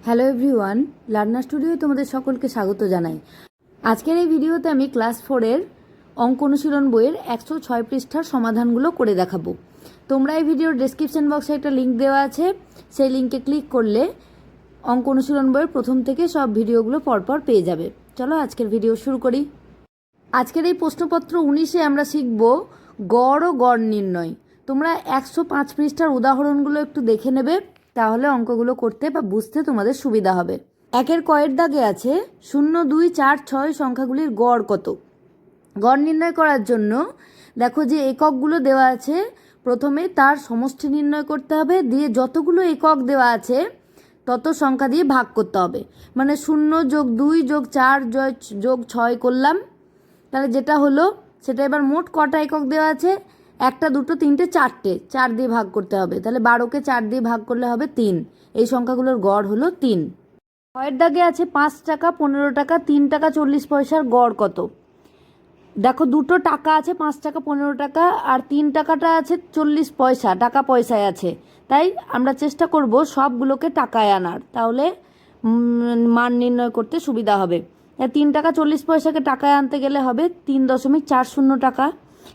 Hello everyone, learner স্টুডিওয়ে তোমাদের সকলকে স্বাগত জানাই। আজকের এই ভিডিওতে আমি ক্লাস 4-এর অঙ্ক অনুশীলন বইয়ের 106 পৃষ্ঠার সমাধানগুলো করে দেখাবো। তোমরা এই ভিডিওর ডেসক্রিপশন বক্সে একটা লিঙ্ক দেওয়া আছে, সেই লিঙ্কে ক্লিক করলে অঙ্ক অনুশীলন বইয়ের প্রথম থেকে সব ভিডিওগুলো পরপর পেয়ে যাবে। চলো আজকের ভিডিও শুরু করি। আজকের এই প্রশ্নপত্র 19-এ আমরা শিখব গড় ও গড় নির্ণয়। তোমরা 105 পৃষ্ঠার উদাহরণগুলো একটু দেখে নেবে, তাহলে অঙ্কগুলো করতে বা বুঝতে তোমাদের সুবিধা হবে। একের কয়ের দাগে আছে 0, 2, 4, 6 সংখ্যাগুলির গড় কত। গড় নির্ণয় করার জন্য দেখো যে এককগুলো দেওয়া আছে, প্রথমে তার সমষ্টি নির্ণয় করতে হবে, দিয়ে যতগুলো একক দেওয়া আছে তত সংখ্যা দিয়ে ভাগ করতে হবে। মানে 0 যোগ 2 যোগ 4 যোগ 6 করলাম, তাহলে যেটা হলো সেটা এবার মোট কটা একক দেওয়া আছে, 1, 2, 3, 4টে, 4 দিয়ে ভাগ করতে হবে। তাহলে 12কে 4 দিয়ে ভাগ করলে হবে 3। এই সংখ্যাগুলোর গড় হলো 3। কয়ের দাগে আছে 5 টাকা, 15 টাকা, 3 টাকা 40 পয়সার গড় কত। দেখো দুটো টাকা আছে, 5 টাকা 15 টাকা, আর 3 টাকাটা আছে 40 পয়সা, টাকা পয়সায় আছে। তাই আমরা চেষ্টা করব সবগুলোকে টাকায় আনার, তাহলে মান নির্ণয় করতে সুবিধা হবে। 3 টাকা 40 পয়সাকে টাকায় আনতে গেলে হবে 3.40 টাকা।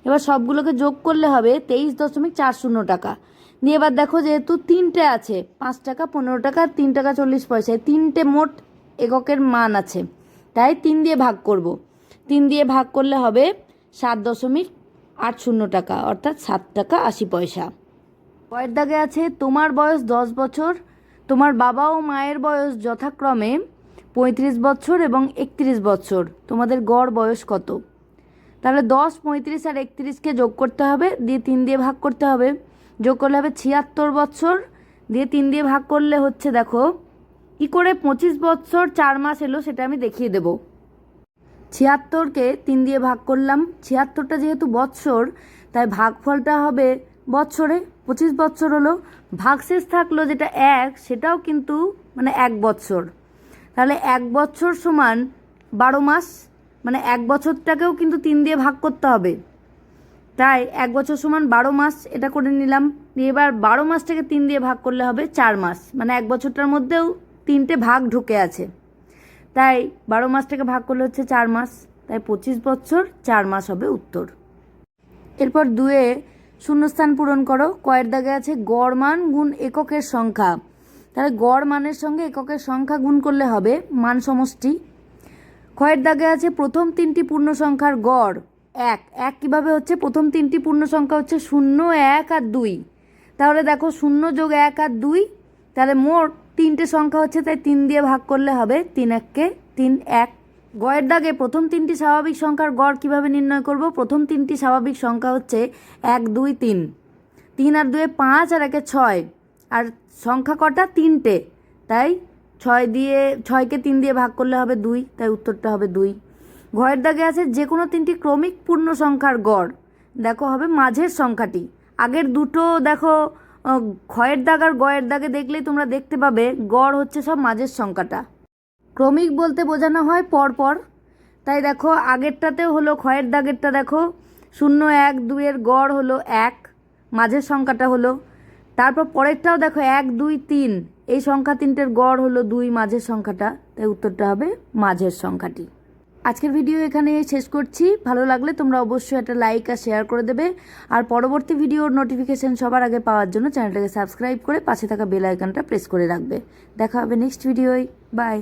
এবার সবগুলোকে যোগ করলে হবে 23.40 টাকা। দিয়ে এবার দেখো যেহেতু 3টে আছে, 5 টাকা 15 টাকা 3 টাকা 40 পয়সায় 3টে মোট এককের মান আছে, তাই 3 দিয়ে ভাগ করব। 3 দিয়ে ভাগ করলে হবে 7.80 টাকা, অর্থাৎ 7 টাকা 80 পয়সা। কয়ের দাগে আছে তোমার বয়স 10 বছর, তোমার বাবা ও মায়ের বয়স যথাক্রমে 35 বছর এবং 31 বছর, তোমাদের গড় বয়স কত। তাহলে 10, 35 আর 31কে যোগ করতে হবে, দিয়ে 3 দিয়ে ভাগ করতে হবে। যোগ করলে হবে 76 বছর, দিয়ে 3 দিয়ে ভাগ করলে হচ্ছে, দেখো কী করে 25 বছর 4 মাস এলো সেটা আমি দেখিয়ে দেব। 76কে 3 দিয়ে ভাগ করলাম, 76টা যেহেতু বৎসর তাই ভাগফলটা হবে বৎসরে, 25 বছর হলো। ভাগশেষ থাকলো যেটা 1, সেটাও কিন্তু মানে 1 বৎসর। তাহলে 1 বছর সমান 12 মাস, মানে 1 বছরটাকেও কিন্তু 3 দিয়ে ভাগ করতে হবে। তাই 1 বছর সমান 12 মাস, এটা করে নিলাম। এবার 12 মাসটাকে 3 দিয়ে ভাগ করলে হবে 4 মাস, মানে 1 বছরটার মধ্যেও 3টে ভাগ ঢুকে আছে। তাই 12 মাসটাকে ভাগ করলে হচ্ছে 4 মাস, তাই 25 বছর 4 মাস হবে উত্তর। এরপর 2-এ শূন্যস্থান পূরণ করো। কয়ের দাগে আছে গড় মান গুণ এককের সংখ্যা। তাহলে গড় মানের সঙ্গে এককের সংখ্যা গুণ করলে হবে মান সমষ্টি। ক্ষয়ের দাগে আছে প্রথম 3টি পূর্ণ সংখ্যার গড় 1। 1 কীভাবে হচ্ছে, প্রথম 3টি পূর্ণ সংখ্যা হচ্ছে 0, 1 আর 2। তাহলে দেখো 0 যোগ 1 আর 2, তাহলে মোট 3টে সংখ্যা হচ্ছে, তাই 3 দিয়ে ভাগ করলে হবে 3 1কে 3 1। গয়ের দাগে প্রথম 3টি স্বাভাবিক সংখ্যার গড় কিভাবে নির্ণয় করব। প্রথম 3টি স্বাভাবিক সংখ্যা হচ্ছে 1, 2, 3। 3 আর 2 5 আর 1 6, আর সংখ্যা কটা 3টে, তাই 6কে 3 দিয়ে ভাগ করলে হবে 2, তাই উত্তরটা হবে 2। ঘয়ের দাগে আছে যে কোনো 3টি ক্রমিক পূর্ণ সংখ্যার গড়, দেখো হবে মাঝের সংখ্যাটি। আগের দুটো দেখো ক্ষয়ের দাগ আর গয়ের দাগে দেখলেই তোমরা দেখতে পাবে গড় হচ্ছে সব মাঝের সংখ্যাটা। ক্রমিক বলতে বোঝানো হয় পরপর, তাই দেখো আগেরটাতেও হলো ক্ষয়ের দাগেরটা দেখো 0, 1, 2 এর গড় হলো 1, মাঝের সংখ্যাটা হলো। তারপর পরেরটাও দেখো 1, 2, 3, এই সংখ্যা 3টের গড় হলো 2, মাঝের সংখ্যাটা, তাই উত্তরটা হবে মাঝের সংখ্যাটি। আজকের ভিডিও এখানে শেষ করছি। ভালো লাগলে তোমরা অবশ্যই একটা লাইক আর শেয়ার করে দেবে, আর পরবর্তী ভিডিওর নোটিফিকেশান সবার আগে পাওয়ার জন্য চ্যানেলটাকে সাবস্ক্রাইব করে পাশে থাকা বেল আইকনটা প্রেস করে রাখবে। দেখা হবে নেক্সট ভিডিওয়। বাই।